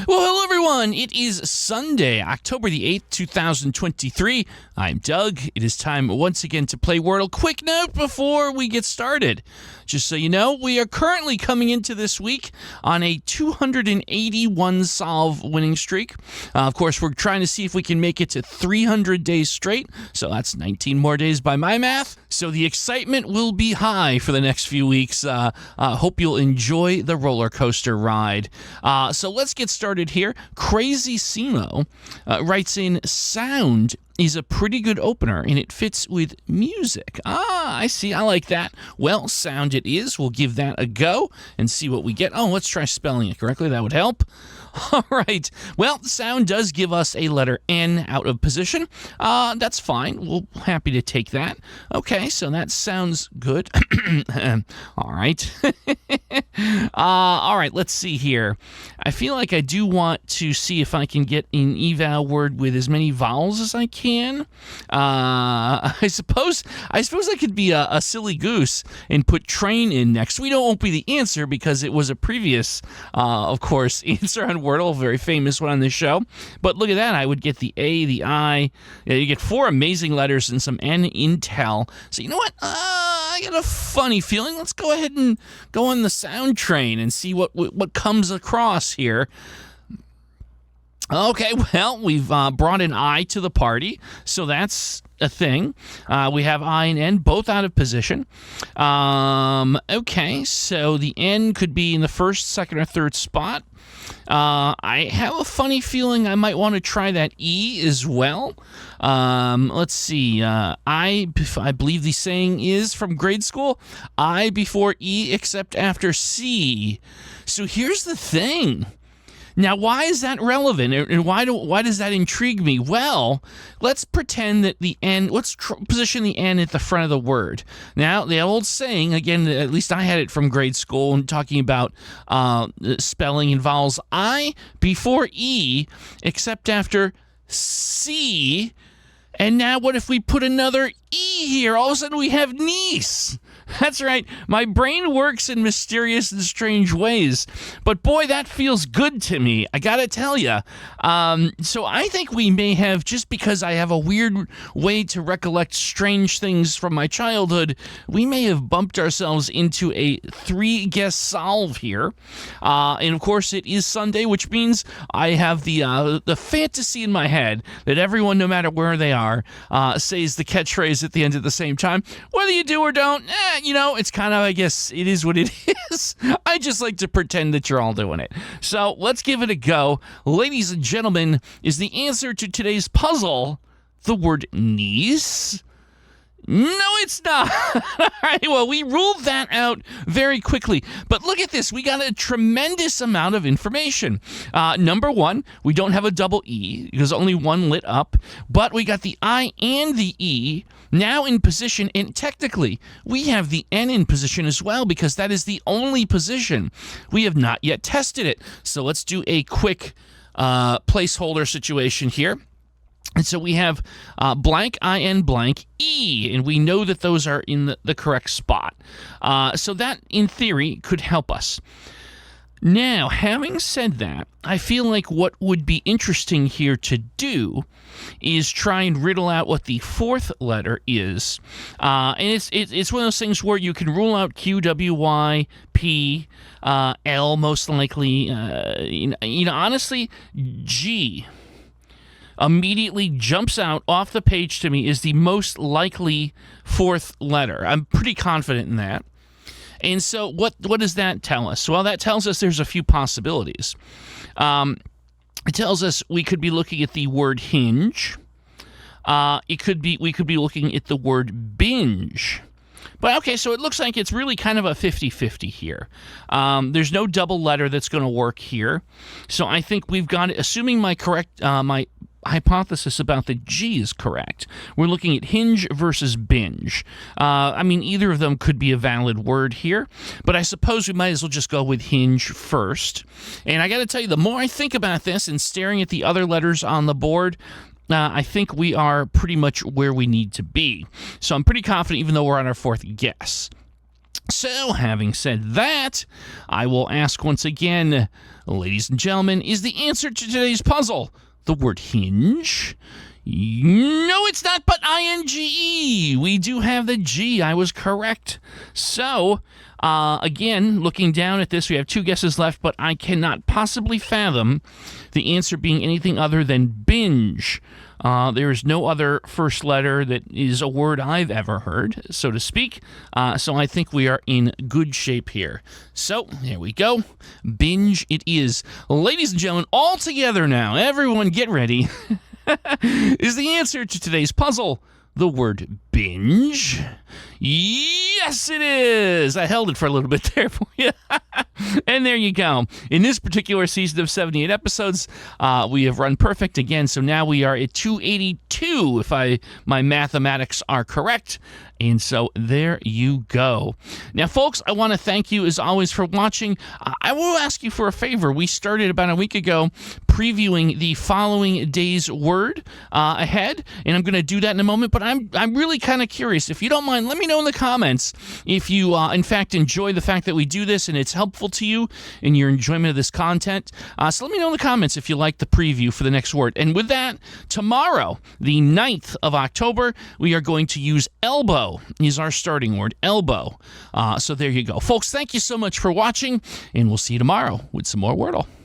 Well, hello, everyone. It is Sunday, October the 8th, 2023. I'm Doug. It is time once again to play Wordle. Quick note before we get started. Just so you know, we are currently coming into this week on a 281 solve winning streak. Of course, we're trying to see if we can make it to 300 days straight. So that's 19 more days by my math. So the excitement will be high for the next few weeks. Hope you'll enjoy the roller coaster ride. So let's get started here. Crazy Simo writes in, sound is a pretty good opener, and it fits with music. I see. I like that. Well, sound it is. We'll give that a go and see what we get. Oh, let's try spelling it correctly. That would help. All right. Well, sound does give us a letter N out of position. That's fine. We're happy to take that. Okay, so that sounds good. All right. All right, let's see here. I feel like I do want to see if I can get an eval word with as many vowels as I can. I suppose I could be a silly goose and put train in next. We won't be the answer because it was a previous, of course, answer on Wordle, very famous one on this show. But look at that. I would get the A, the I. You get 4 amazing letters and some N intel. So you know what? I got a funny feeling. Let's go ahead and go on the sound train and see what comes across here. Okay, well, we've brought an I to the party, so that's a thing. We have I and N both out of position. Okay, so the N could be in the first, second, or third spot. I have a funny feeling I might want to try that E as well. Let's see. I believe the saying is from grade school, I before E except after C. So here's the thing. Now, why is that relevant, and why does that intrigue me? Well, let's pretend that the N, let's position the N at the front of the word. Now, the old saying, again, at least I had it from grade school, and talking about spelling and vowels, I before E, except after C. And now what if we put another E here? All of a sudden we have niece. That's right. My brain works in mysterious and strange ways. But boy, that feels good to me. I gotta tell you. So I think we may have, just because I have a weird way to recollect strange things from my childhood, we may have bumped ourselves into a 3-guess solve here. And of course, it is Sunday, which means I have the fantasy in my head that everyone, no matter where they are, says the catchphrase at the end at the same time. Whether you do or don't, it's kind of, I guess, it is what it is. I just like to pretend that you're all doing it. So let's give it a go. Ladies and gentlemen, is the answer to today's puzzle the word niece? No, it's not. All right, well, we ruled that out very quickly. But look at this. We got a tremendous amount of information. Number one, we don't have a double E because only one lit up. But we got the I and the E now in position. And technically, we have the N in position as well because that is the only position. We have not yet tested it. So let's do a quick placeholder situation here. And so we have blank, I-N, blank, E, and we know that those are in the correct spot. So that, in theory, could help us. Now, having said that, I feel like what would be interesting here to do is try and riddle out what the 4th letter is. And it's one of those things where you can rule out Q, W, Y, P, L, most likely. Honestly, G immediately jumps out off the page to me is the most likely 4th letter. I'm pretty confident in that. And so what does that tell us? Well, that tells us there's a few possibilities. It tells us we could be looking at the word hinge. We could be looking at the word binge. But okay, so it looks like it's really kind of a 50-50 here. There's no double letter that's going to work here. So I think we've got it, assuming my hypothesis about the G is correct. We're looking at hinge versus binge. Either of them could be a valid word here, but I suppose we might as well just go with hinge first. And I got to tell you, the more I think about this and staring at the other letters on the board, I think we are pretty much where we need to be. So I'm pretty confident, even though we're on our 4th guess. So, having said that, I will ask once again, ladies and gentlemen, is the answer to today's puzzle the word hinge? No, it's not, but INGE. We do have the G. I was correct. So, again, looking down at this, we have 2 guesses left, but I cannot possibly fathom the answer being anything other than binge. There is no other first letter that is a word I've ever heard, so to speak. So I think we are in good shape here. So there we go. Binge it is. Ladies and gentlemen, all together now, everyone get ready. Is the answer to today's puzzle the word binge? Yes, it is. I held it for a little bit there for you. And there you go. In this particular season of 78 episodes, we have run perfect again. So now we are at 282, if my mathematics are correct. And so there you go. Now, folks, I want to thank you, as always, for watching. I will ask you for a favor. We started about a week ago previewing the following day's word ahead, and I'm going to do that in a moment. But I'm really kind of curious. If you don't mind, let me know in the comments if you, in fact, enjoy the fact that we do this and it's helpful to you in your enjoyment of this content. So let me know in the comments if you like the preview for the next word. And with that, tomorrow, the 9th of October, we are going to use elbow. Is our starting word, elbow. So there you go. Folks, thank you so much for watching, and we'll see you tomorrow with some more Wordle.